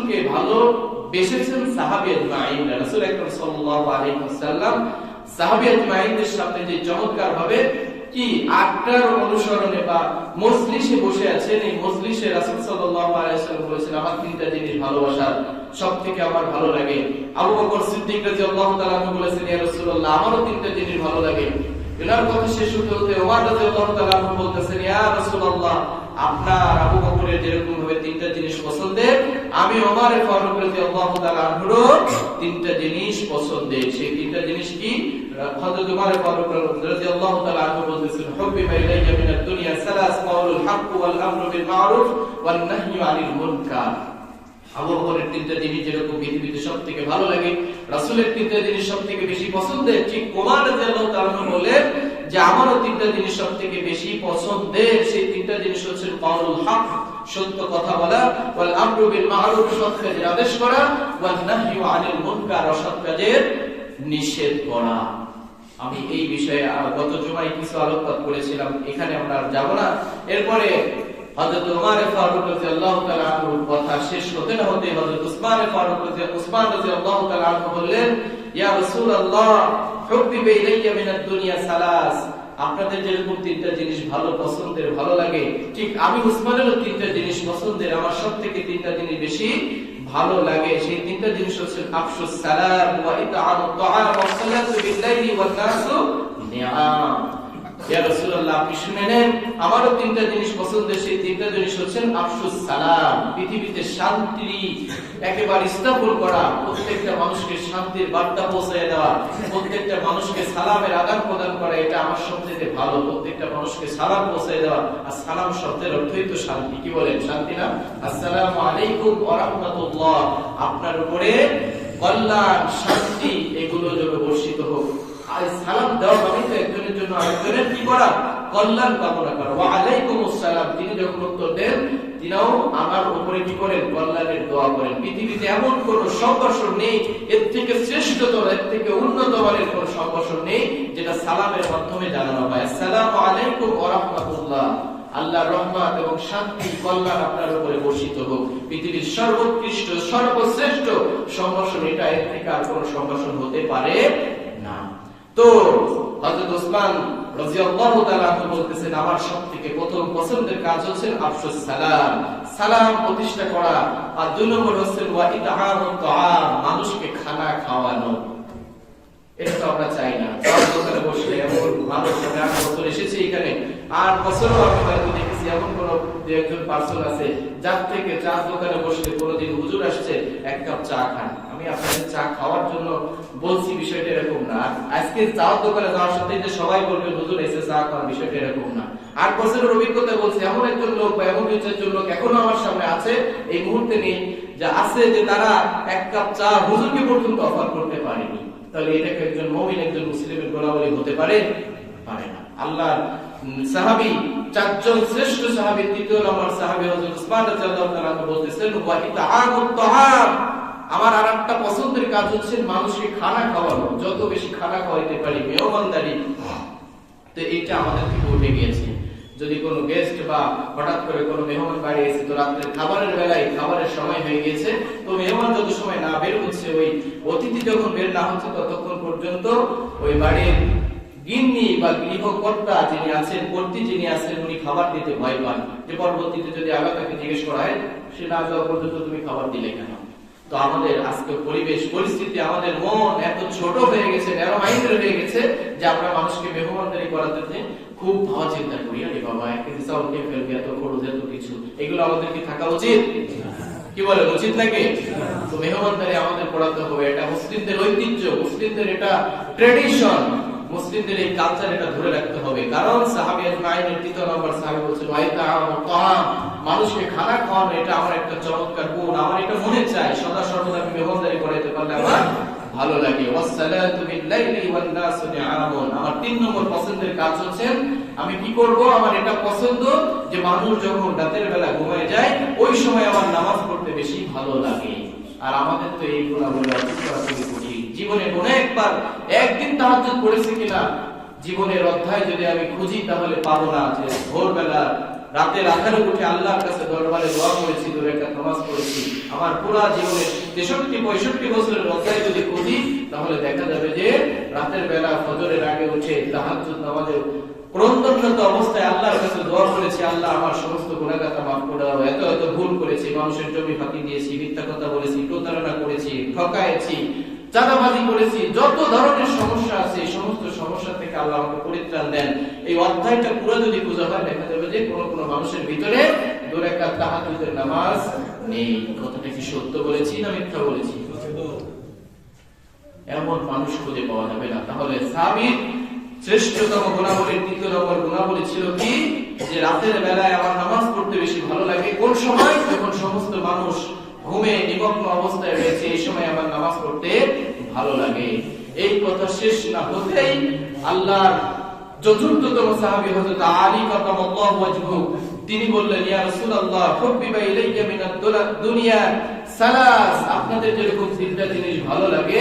রাসূলকে ভালো বেসেছেন সাহাবী আজমাইন। রাসূল আকরাম সাল্লাল্লাহু আলাইহি ওয়াসাল্লাম সাহাবী আজমাইনদের সামনে যে চমৎকার ভাবে কি আটটার অনুসরণে বা মজলিসে বসে আছেন, এই মজলিসে রাসূল সাল্লাল্লাহু আলাইহি ওয়াসাল্লাম বলেছেন আমার তিনটা জিনিস ভালোবাসার সবথেকে আমার ভালো লাগে। আবু বকর সিদ্দিক রাদিয়াল্লাহু তাআলা বলেছেন ইয়া রাসূলুল্লাহ আমারও তিনটা জিনিস ভালো লাগে। এনার কথা শেষ হতে হতে ওমর রাদিয়াল্লাহু তাআলা বলতেছেন ইয়া রাসূলুল্লাহ আপনার আবু বকরের যেরকম ভাবে তিনটা জিনিস পছন্দের, আমি ওমর ফারুক রাদিয়াল্লাহু তাআলা আনহুরও তিনটা জিনিস পছন্দের। সেই তিনটা জিনিস কি? হযরত ওমর ফারুক রাদিয়াল্লাহু তাআলা আনহু বলতেছেন হুব্বিবা ইলাইয়া মিনাদ দুনিয়া সালাস কাউলুল হক ওয়াল আমরু বিল মারুফ ওয়ান নাহয়ু আনিল মুনকার। আবু বকরের তিনটা জিনিস যেরকম পৃথিবীতে সবথেকে ভালো লাগে, রাসূলের তিনটা জিনিস সবথেকে বেশি পছন্দের, ঠিক ওমর রাদিয়াল্লাহু তাআলা বলেন যে আমারও তিনটা জিনিস সবথেকে বেশি পছন্দের। সেই তিনটা জিনিস হচ্ছে কাউলুল হক সত্য কথা বলা, ওয়াল আমরু বিল মারুফ সৎ কাজের আদেশ করা, ওয়ান নাহয়ু আনিল মুনকার অসৎ কাজের নিষেধ করা। আমি এই বিষয়ে গত জুমায় কিছু আলোকপাত করেছিলাম, এখানে আমরা আর যাব না। এরপরে হযরত ওমর ফারুক রাদিয়াল্লাহু তাআলা আনহুর কথা শেষ হতে না হতে হযরত উসমান রাদিয়াল্লাহু তাআলা আনহু বললেন ইয়া রাসূলুল্লাহ হুব্বিবা ইলাইয়া মিনাদ দুনিয়া সালাস, আপনাদের যেরকম তিনটা জিনিস ভালো পছন্দের ভালো লাগে, ঠিক আমি উসমানেরও তিনটা জিনিস পছন্দের, আমার সবথেকে তিনটা জিনিস বেশি ভালো লাগে। সেই তিনটা জিনিস হচ্ছে আফশুস সালাম ওয়া ইতআমুত তাআম ওয়া সালাতু বিল লাইলি ওয়ান নাসু নিয়াম। ইয়া রাসূলুল্লাহ আপনি শুনে নেন আমারও তিনটা জিনিস পছন্দের, সেই তিনটা জিনিস হচ্ছে আফশুস সালাম, পৃথিবীতে শান্তি একেবারে স্থাপন করা, প্রত্যেকটা মানুষকে শান্তির বার্তা পৌঁছে দেওয়া, প্রত্যেকটা মানুষকে সালামের আদান প্রদান করা, এটা আমার সবচেয়ে ভালো। প্রত্যেকটা মানুষকে সালাম পৌঁছে দেওয়া, আর সালাম শব্দের অর্থই তো শান্তি। কি বলেন? শান্তি না? আসসালামু আলাইকুম ওয়া রাহমাতুল্লাহ, আপনার উপরে কল্যাণ শান্তি এগুলো যেন বর্ষিত হোক। আর সালাম দেওয়া মানে তো একজনের জন্য আরেকজনের কি করা? কল্যাণ কামনা করা। ওয়া আলাইকুমুস সালাম, তিনি যখন উত্তর দেন তিনিও আমার উপরে কি করেন? কল্যাণের দোয়া করেন। পৃথিবীতে এমন কোন সম্ভাষণ নেই, এর থেকে শ্রেষ্ঠতর, এর থেকে উন্নত মানের কোন সম্ভাষণ নেই যেটা সালামের মাধ্যমে জানানো হয়। আসসালামু আলাইকুম ওয়া রাহমাতুল্লাহ, আল্লাহর রহমত এবং শান্তি কল্যাণ আপনার উপরে বর্ষিত হোক। পৃথিবীর সর্বোৎকৃষ্ট সর্বশ্রেষ্ঠ সম্ভাষণ এটা, এর থেকে আর কোন সম্ভাষণ হতে পারে না। তো হযরত ওসমান রাদিয়াল্লাহু তাআলা বলতেছেন আমার সবথেকে প্রথম পছন্দের কাজ হচ্ছে আফশুস সালাম, সালাম প্রতিষ্ঠা করা, আর দুই নম্বর হচ্ছে ওয়া ইতআমুত তাআম, মানুষকে খানা খাওয়ানো। এটা তো আমরা চাই না। দোকানে বসলে এমন মানুষ, আমি 8 বছর এসেছি এখানে, 8 বছরও আমি হয়তো দেখেছি এমন কোন একজন পার্সন আছে যার থেকে চা দোকানে বসলে কোনোদিন হুজুর আসছে এক কাপ চা খান। আমি আপনাদের চা খাওয়ার জন্য বলছি, বিষয়টা এরকম না। আজকে চা দোকানে যাওয়ার সাথে যে সবাই বলবে হুজুর এসে চা খান, বিষয়টা এরকম না। 8 বছরের অভিজ্ঞতা বলছে, এমন একজন লোক বা এমন একজন লোক এখনো আমার সামনে আছে, এই মুহূর্তে নেই, যা আছে যে তারা এক কাপ চা হুজুরকে পর্যন্ত অফার করতে পারেনি। তাহলে এটাকে একজন মুমিন, একজন মুসলিমের গুণাবলী হতে পারে? পারে না। আল্লাহর সাহাবী, 4 জন শ্রেষ্ঠ সাহাবী, 3 নম্বর সাহাবী হযরত উসমান রাদিয়াল্লাহু তাআলা বলতেছেন ওয়া ইতআমুত তাআম, আমার আরেকটা পছন্দের কাজ হচ্ছে মানুষকে খানা খাওয়ানো, যত বেশি খানা খাওয়াইতে পারি, মেহমানদারি। তো এটা আমাদের থেকে উঠে গিয়েছে। যদি কোনো গেস্ট বা হঠাৎ করে কোনো মেহমান বাড়ি এসে, তো রাতের খাবারের বেলায় খাবারের সময় হয়ে গিয়েছে, তো মেহমান যত সময় না বের হচ্ছে, ওই অতিথি যখন বের না হচ্ছে ততক্ষণ পর্যন্ত ওই বাড়ির গিন্নি বা গৃহকর্তা যিনি আছেন, কর্ত্রী যিনি আছেন, উনি খাবার দিতে ভয় পান, যে পরবর্তীতে যদি আবার তাকে জিজ্ঞেস করা হয় সে না যাওয়া পর্যন্ত তুমি খাবার দিলে কেন। তো আমাদের আজকে পরিবেশ পরিস্থিতি, আমাদের মন এত ছোট হয়ে গেছে, ন্যারো মাইন্ডেড হয়ে গেছে, যে আমরা মানুষকে মেহমানদারি করাতে খুব ভাবা চিন্তা করি, আরে বাবা এক কেজি চাউল খেয়ে ফেলবে, এত খরচ, এত কিছু, এগুলো আমাদের কি থাকা উচিত? কি বলে, উচিত নাকি? তো মেহমানদারি আমাদের করাতে হবে। এটা মুসলিমদের ঐতিহ্য, মুসলিমদের এটা ট্রেডিশন, মুসলিমদের এই কালচার, এটা ধরে রাখতে হবে। কারণ সাহাবী আজমাইনের 3 নম্বর সাহাবী বলছেন ওয়া ইতআমুত তাআম, মানুষকে খানা খাওয়ানো এটা আমার একটা চমৎকার গুণ, আমার এটা মনে চাই সদা সর্বদা আমি মেহমানদারি করাইতে পারলে আমার ভালো লাগে। ওয়াসসালাতু বিল লাইলি ওয়ান নাসু নিআমুন, আমার 3 নম্বর পছন্দের কাজ হচ্ছে আমি কি করব, আমার এটা পছন্দ যে মানুষ যখন রাতের বেলা ঘুমিয়ে যায় ওই সময় আমার নামাজ পড়তে বেশি ভালো লাগে। আর আমাদের তো এই গুণাবলী অর্জন করা খুবই কঠিন। জীবনে অনেকবার একদিন তাহাজ্জুদ পড়েছি কিনা জীবনের অধ্যায় যদি আমি খুঁজি তাহলে পাবো না, যে ভোরবেলা রাতের আধারে উঠে আল্লাহর কাছে দরবারে দোয়া করেছি, 2 রাকাত নামাজ পড়েছি, আমার পুরো জীবনের 63-65 বছরের অধ্যায় যদি খুঁজি তাহলে দেখা যাবে যে রাতের বেলা ফজরের আগে উঠে তাহাজ্জুদ নামাজে ক্রন্দনরত অবস্থায় আল্লাহর কাছে দোয়া করেছি, আল্লাহ আমার সমস্ত গুনাহগাতা মাফ করে দাও, এত এত ভুল করেছি, মানুষের জমি ফাঁকি দিয়েছি, মিথ্যা কথা বলেছি, প্রতারণা করেছি, ঠকাইছি, চাঁদাবাজি করেছি, যত ধরনের সমস্যা আছে এই সমস্ত সমস্যা থেকে আল্লাহ আমাকে পরিত্রাণ দেন। এই অধ্যায়টা পুরো যদি বোঝা হয় দেখা যাবে যে কোন কোন মানুষের ভিতরে 2 রাকাত তাহাজ্জুদের নামাজ নেই। কথাটা কি সত্য বলেছি না মিথ্যা বলেছি? এমন মানুষ খুঁজে পাওয়া যাবে না। তাহলে সাহাবীর শ্রেষ্ঠতম গুণাবলীর 2 নম্বর গুণাবলী ছিল কি, যে রাতের বেলায় আমার নামাজ পড়তে বেশি ভালো লাগে। কোন সময়? যখন সমস্ত মানুষ ঘুমে নিমগ্ন অবস্থায় রয়েছে, এই সময় আমার নামাজ পড়তে ভালো লাগে। এই কথা শেষ না হতেই আল্লাহর চতুর্থতম সাহাবী হযরত আলী কারামাল্লাহু ওয়াজহু তিনি বললেন, ইয়া রাসূলুল্লাহ হুব্বিবা ইলাইয়া মিনাদ দুনিয়া সালাস, আপনাদের যেরকম 3টা জিনিস ভালো লাগে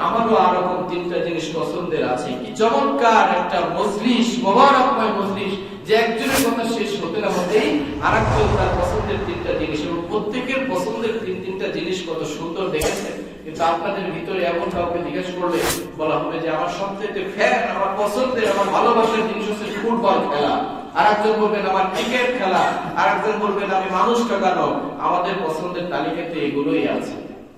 আমারও আরকম 3টা জিনিস পছন্দের আছে। কি চমৎকার একটা মজলিস, মোবারকময় মজলিস, যে একজনের কথা শেষ হতে না হতেই আরেকজন তার পছন্দের 3টা জিনিস, এবং প্রত্যেকের পছন্দের 3টা জিনিস কত সুন্দর দেখেছেন। কিন্তু আপনাদের ভিতরে এমন কাউকে জিজ্ঞেস করলে বলা হবে যে আমার সবচেয়ে ফ্যান, আমার পছন্দের, আমার ভালোবাসার জিনিস হচ্ছে ফুটবল খেলা, আরেকজন বলবেন আমার ক্রিকেট খেলা, আরেকজন বলবেন আমি মানুষ ঠকানো। আমাদের পছন্দের তালিকাতে এগুলোই আছে।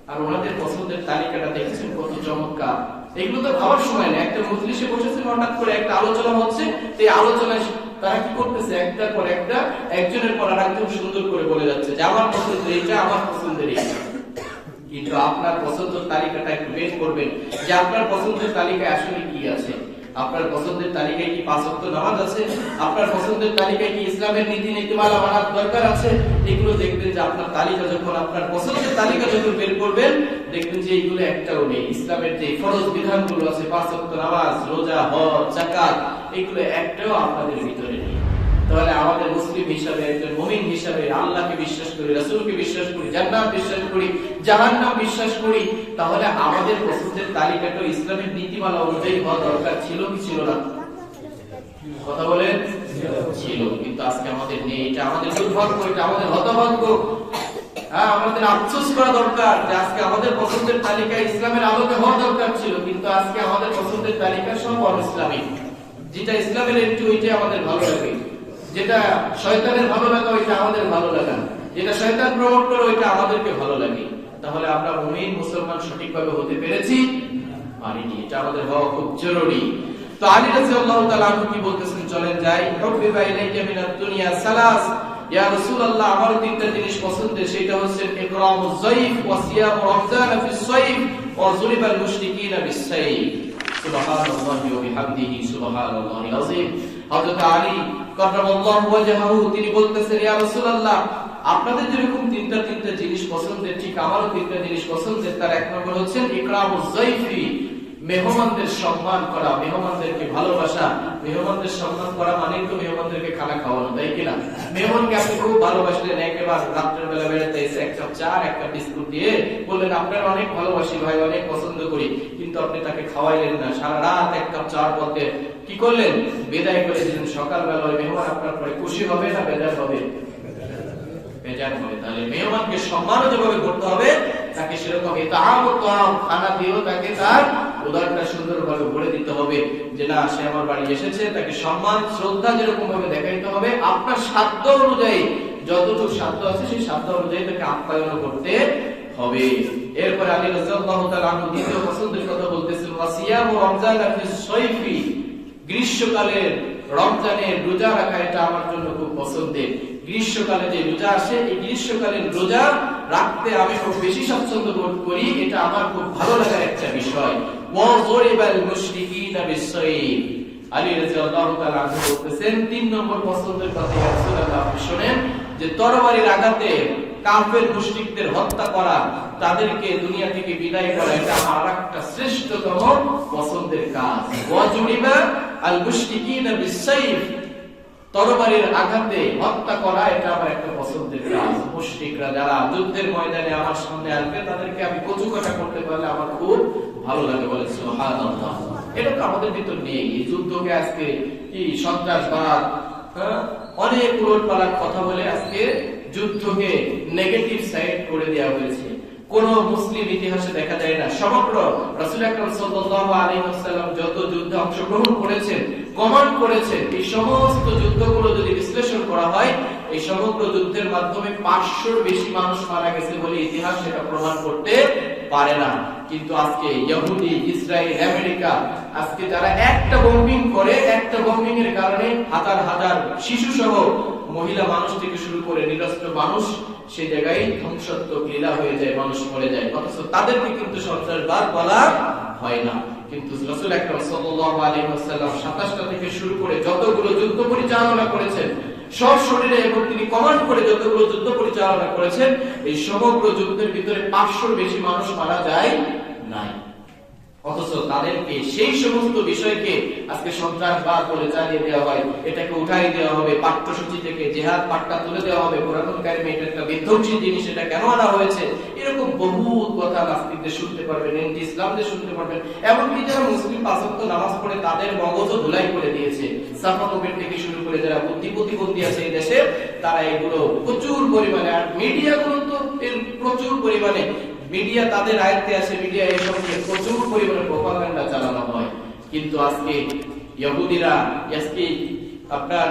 আর ওনাদের পছন্দের তালিকাটা দেখেছেন কত চমৎকার। এগুলো তো ভাবার সময় না, একটা মজলিসে বসেছেন, হঠাৎ করে একটা আলোচনা হচ্ছে, এই আলোচনায় তারা কি করতেছে, একটার পর একটা, একজনের পর আরেকজন সুন্দর করে বলে যাচ্ছে যে আমার পছন্দের এইটা, আমার পছন্দের এইটা। কিন্তু আপনার পছন্দের তালিকাটা একটু বের করবেন যে আপনার পছন্দের তালিকায় আসলে কি আছে। আপনার পছন্দের তালিকায় কি 5 ওয়াক্ত নামাজ আছে? আপনার পছন্দের তালিকায় কি ইসলামের নীতি নীতিমালা মানার দরকার আছে? এগুলো দেখবেন যে আপনার তালিকা যখন, আপনার পছন্দের তালিকা যখন বের করবেন দেখবেন যে এগুলো একটাও নেই। ইসলামের যে ফরজ বিধানগুলো আছে, 5 ওয়াক্ত নামাজ, রোজা, হজ, যাকাত, এগুলো একটাও আপনাদের ভিতরে নেই। তাহলে আমাদের মুসলিম হিসাবে, একজন মুমিন হিসাবে আল্লাহকে বিশ্বাস করি, রাসূলকে বিশ্বাস করি, জান্নাত বিশ্বাস করি, জাহান্নাম বিশ্বাস করি, তাহলে আমাদের পছন্দের তালিকাটা ইসলামের নীতিমালা অনুযায়ী হওয়া দরকার ছিল কি ছিল না? কথা বলেন ছিল। কিন্তু আজকে আমাদের নেই। এটা আমাদের দুর্ভাগ্য, এটা আমাদের হতভাগ্য। আমাদের আফসোস করা দরকার যে আজকে আমাদের পছন্দের তালিকা ইসলামের আলোকে হওয়া দরকার ছিল, কিন্তু আজকে আমাদের পছন্দের তালিকা সব অনইসলামিক। যেটা ইসলামের একটু ওইটা আমাদের ভালো লাগে, যেটা শয়তানের ভালো লাগা ওইটা আমাদের ভালো লাগা, যেটা শয়তান প্রমোট করে ওইটা আমাদেরকে ভালো লাগে। তাহলে আমরা মুমিন মুসলমান সঠিকভাবে হতে পেরেছি? পারিনি। এটা আমাদের হওয়া খুব জরুরি। তো আলী রাদিয়াল্লাহু তাআলা আনহু কি বলতেছেন, চলেন যাই। হুব্বিবা ইলাইয়া মিনাদ দুনিয়া সালাস, ইয়া রাসূলুল্লাহ আমার 3টা জিনিস পছন্দের, সেটা হচ্ছে ইকরামুজ যায়ফ ওয়া সিয়াম রমজান ফিস সাইফ ওয়া যুরিবাল মুশরিকিনা বিস সাইফ। সুবহানাল্লাহি ওয়া বিহামদিহি সুবহানাল্লাহিল আযীম। হযরত আলী কারামাল্লাহু ওয়াজহাহু তিনি বলতেছেন, ইয়া রাসূলুল্লাহ আপনাদের যেরকম 3টা জিনিস পছন্দের, ঠিক আমারও 3টা জিনিস পছন্দের। তার 1 নম্বর হচ্ছে ইকরামুজ যায়ফি, মেহমানদের সম্মান করা, মেহমানদেরকে ভালোবাসা। মেহমানদের সম্মান করা মানে তো মেহমানদেরকে খানা খাওয়ানো, তাই কিনা? মেহমানকে আপনি খুব ভালোবাসলেন, একেবারে রাতের বেলা বেড়াতে এসে 1 কাপ চা 1 কাপ বিস্কুট দিয়ে বললেন আপনার অনেক ভালোবাসি ভাই, অনেক পছন্দ করি, কিন্তু আপনি তাকে খাওয়াইলেন না। সারা রাত 1 কাপ চার পথে কি করলেন? বিদায় করে দিলেন। সকালবেলা ওই মেহমান আপনার পরে খুশি হবে না বেজার হবে? বেজার হবে। তাহলে মেহমানকে সম্মানও যেভাবে করতে হবে, তাকে সেরকম খানা দিয়েও তাকে তার উদারতা সুন্দরভাবে ভরে দিতে হবে, যে না সে আমার বাড়ি এসেছে, তাকে সম্মান শ্রদ্ধা যেরকম ভাবে দেখাইতে হবে। আপনার সাধ্য অনুযায়ী, যতটুকু সাধ্য আছে সেই সাধ্য অনুযায়ী তাকে আপ্যায়ন করতে হবে। এরপর আলী রাদিয়াল্লাহু তাআলা আনহু দ্বিতীয় পছন্দের কথা বলতেছেন, ওয়াসিয়াম রমজান ফিস সাইফি, গ্রীষ্মকালের রমজানের রোজা রাখা এটা আমার জন্য খুব পছন্দের। গ্রীষ্মকালে যে রোজা আসে, এই গ্রীষ্মকালীন রোজা রাখতে আমি খুব বেশি স্বাচ্ছন্দ্য বোধ করি, এটা আমার খুব ভালো লাগার একটা বিষয়। ওয়া যুরিবাল মুশরিকিনা বিস সাইফ, আলী রাদিয়াল্লাহু তাআলা আনহু বলতেছেন 3 নম্বর পছন্দের কথা ইয়া রাসূলুল্লাহ আপনি শুনেন, যে তরবারির আঘাতে কাফের মুশরিকদের হত্যা করা, তাদেরকে দুনিয়া থেকে বিদায় করা, এটা আমার আরেকটা শ্রেষ্ঠতম পছন্দের কাজ। ওয়া যুরিবা আল মুশরিকিনা বিস সাইফ, তরবারির আঘাতে হত্যা করা, এটা আমার একটা পছন্দের কাজ। মুশরিকরা যারা যুদ্ধের ময়দানে আমার সামনে আসবে, তাদেরকে আমি কচুকাটা করতে পারলে আমার খুব ভালো লাগে। বলে সুবহানাল্লাহ। এটা তো আমাদের ভিতর নেই। এই যুদ্ধকে আজকে কি সন্ত্রাসবাদ, অনেক উলটপালট কথা বলে আজকে যুদ্ধকে নেগেটিভ সাইড করে দেওয়া হয়েছে। কোন মুসলিম ইতিহাসে দেখা যায় না সমগ্র রাসূল আকরাম সাল্লাল্লাহু আলাইহি ওয়াসাল্লাম যত যুদ্ধে অংশগ্রহণ করেছেন, কমান্ড করেছেন, এই সমস্ত যুদ্ধগুলো যদি বিশ্লেষণ করা হয়, এই সমগ্র যুদ্ধের মাধ্যমে 500-র বেশি মানুষ মারা গেছে বলে ইতিহাস সেটা প্রমাণ করতে পারে না। কিন্তু আজকে ইহুদি, ইসরায়েল, আমেরিকা আজকে যারা একটা বোম্বিং করে, একটা বোম্বিং এর কারণে হাজার হাজার শিশু সহ মহিলা মানুষ থেকে শুরু করে নিরস্ত্র মানুষ সেই জায়গায় ধ্বংসাত্মক লীলা হয়ে যায়, মানুষ মরে যায়, অথচ তাদেরকে কিন্তু সন্ত্রাসবাদ বলা হয় না। কিন্তু রাসূল আকরাম সাল্লাল্লাহু আলাইহি ওয়াসাল্লাম 27টা থেকে শুরু করে যতগুলো যুদ্ধ পরিচালনা করেছেন সব শরীরে, এবং তিনি কমান্ড করে যতগুলো যুদ্ধ পরিচালনা করেছেন, এই সমগ্র যুদ্ধের ভিতরে 500-র বেশি মানুষ মারা যায় নাই। অথচ তাদেরকে সেই সমস্ত বিষয়কে আজকে সন্ত্রাসবাদ বলে চালিয়ে দেওয়া হয়, এটাকে উঠাই দেওয়া হবে পাঠ্যসূচি থেকে, জিহাদ পাঠটা তুলে দেওয়া হবে, কোরআন কারিমে এটা একটা বিধ্বংসী জিনিস, এটা কেন আনা হয়েছে, এরকম বহু কথা নাস্তিকদের শুনতে পারবেন, এন্টি ইসলামদের শুনতে পারবেন। এমনকি যারা মুসলিম 5 ওয়াক্ত নামাজ পড়ে তাদের মগজও ধুলাই করে দিয়েছে, সাফানবের থেকে শুরু করে যারা বুদ্ধি প্রতিবন্ধী আছে এই দেশে, তারা এগুলো প্রচুর পরিমাণে, আর মিডিয়াগুলো তো প্রচুর পরিমাণে, মিডিয়া তাদের আয়ত্তে আছে, মিডিয়া এই সঙ্গে প্রচুর পরিমাণে প্রপাগান্ডা চালানো হয়। কিন্তু আজকে ইহুদিরা, আজকে আপনার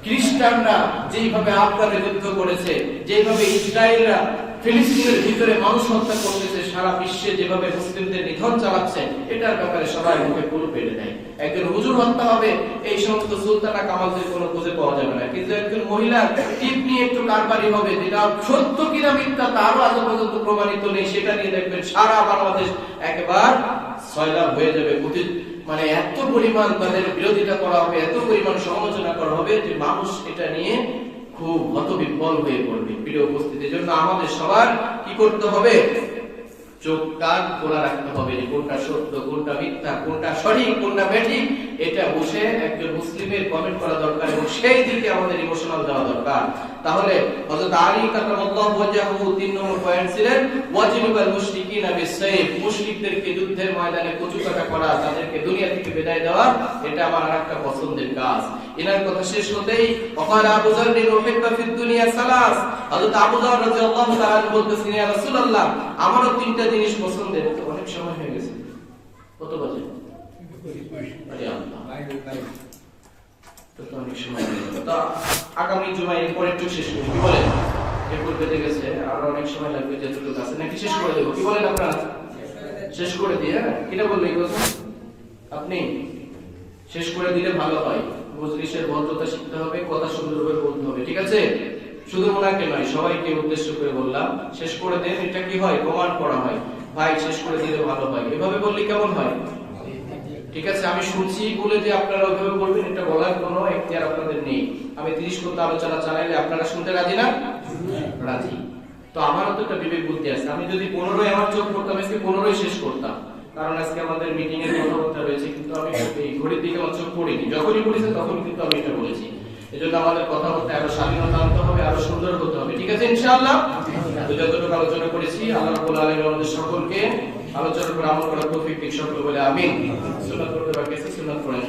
খ্রিস্টানরা যেভাবে আফগানে যুদ্ধ করেছে, যেভাবে ইসরায়েলরা ফিলিস্তিনের ভিতরে মানুষ হত্যা করতেছে, সারা বিশ্বে যেভাবে মুসলিমদের নিধন চালাচ্ছে, এটার ব্যাপারে সবাই মুখে পুরো পেটে দেয়। একজন হুজুর হত্যা হবে, এই সমস্ত সুলতানা কামালদের কোনো খুঁজে পাওয়া যাবে না, কিন্তু একজন মহিলা টিপ নিয়ে একটু কারবারি হবে, যেটা সত্য কিনা মিথ্যা তারও আজ পর্যন্ত প্রমাণিত নেই, সেটা নিয়ে দেখবেন সারা বাংলাদেশ একেবারে সয়লাব হয়ে যাবে। মানে এত পরিমাণ তাদের বিরোধিতা করা হবে, এত পরিমাণ সমালোচনা করা হবে যে মানুষ এটা নিয়ে খুব হতবিহ্বল হয়ে পড়বে। প্রিয় উপস্থিতির জন্য আমাদের সবার কি করতে হবে? চোখ কান খোলা রাখতে হবে, কোনটা সত্য, কোনটা মিথ্যা, কোনটা সঠিক, কোনটা বেঠিক, এটা বসে একজন মুসলিমের কমেন্ট করা দরকার, এবং সেই দিকে আমাদের ইমোশনাল যাওয়া দরকার। তাহলে হযরত আলী কারামাল্লাহু ওয়াজহাহু 3 নম্বর পয়েন্ট ছিলেন ওয়াজিনুল মুশরিকিনা বিসাইফ, মুশরিকদেরকে যুদ্ধের ময়দানে কচুকাটা করা, তাদেরকে দুনিয়া থেকে বিদায় দেওয়া, এটা আমার আরেকটা পছন্দের কাজ। এনার কথা শেষ হতেই ওয়াকাল আবু যার রুহিব্বা ফিদ দুনিয়া সালাস, হযরত আবু যার রাদিয়াল্লাহু তাআলা বলতেছেন, ইয়া রাসূলুল্লাহ, আমারও 3টা জিনিস পছন্দের। অনেক সময় হয়ে গেছে, কত বাজে? আরে আল্লাহ, তো অনেক সময় হয়ে গেল। তো আগামী জুমায় এরপর একটু শেষ করি, কি বলেন? এরপর বেঁধে গেছে, আর অনেক সময় লাগবে, যেটুকু আছে নাকি শেষ করে দেবো, কি বলেন আপনারা? শেষ করে দিয়ে, কিনা বললে এই কথা আপনি শেষ করে দিলে ভালো হয়। মজলিসের ভদ্রতা শিখতে হবে, কথা সুন্দরভাবে বলতে হবে, ঠিক আছে? শুধু ওনাকে নয়, সবাইকে উদ্দেশ্য করে বললাম, শেষ করে দেন। এটা কি হয়? প্রমাণ করা হয়, ভাই শেষ করে দিলে ভালো হয়, এভাবে বললে কেমন হয়? ঠিক আছে, আমি শুনছি বলে যে আপনারা ওইভাবে বলবেন, এটা বলার কোনো এখতিয়ার আপনাদের নেই। আমি 30 ঘন্টা আলোচনা চালাইলে আপনারা শুনতে রাজি না? রাজি। তো আমারও তো একটা বিবেক বুদ্ধি আছে, আমি যদি 15ই আমার চোখ করতাম, আজকে 15ই শেষ করতাম, কারণ আজকে আমাদের মিটিং এর কথাবার্তা রয়েছে, কিন্তু আমি এই ঘড়ির দিকে আমার চোখ পড়িনি, যখনই পড়েছে তখন কিন্তু আমি এটা বলেছি। এজন্য আমাদের কথাবার্তা আরো স্বাধীনতা আনতে হবে, আরো সুন্দর হতে হবে, ঠিক আছে ইনশাআল্লাহ? যতটুকু আলোচনা করেছি, আল্লাহ রাব্বুল আলামিন আমাদের সকলকে আলোচনা করে আমল করার তৌফিক দিন, সকল বলে আমিন। সুন্নাত করতে বাকি আছে, সুন্নাত পড়েন।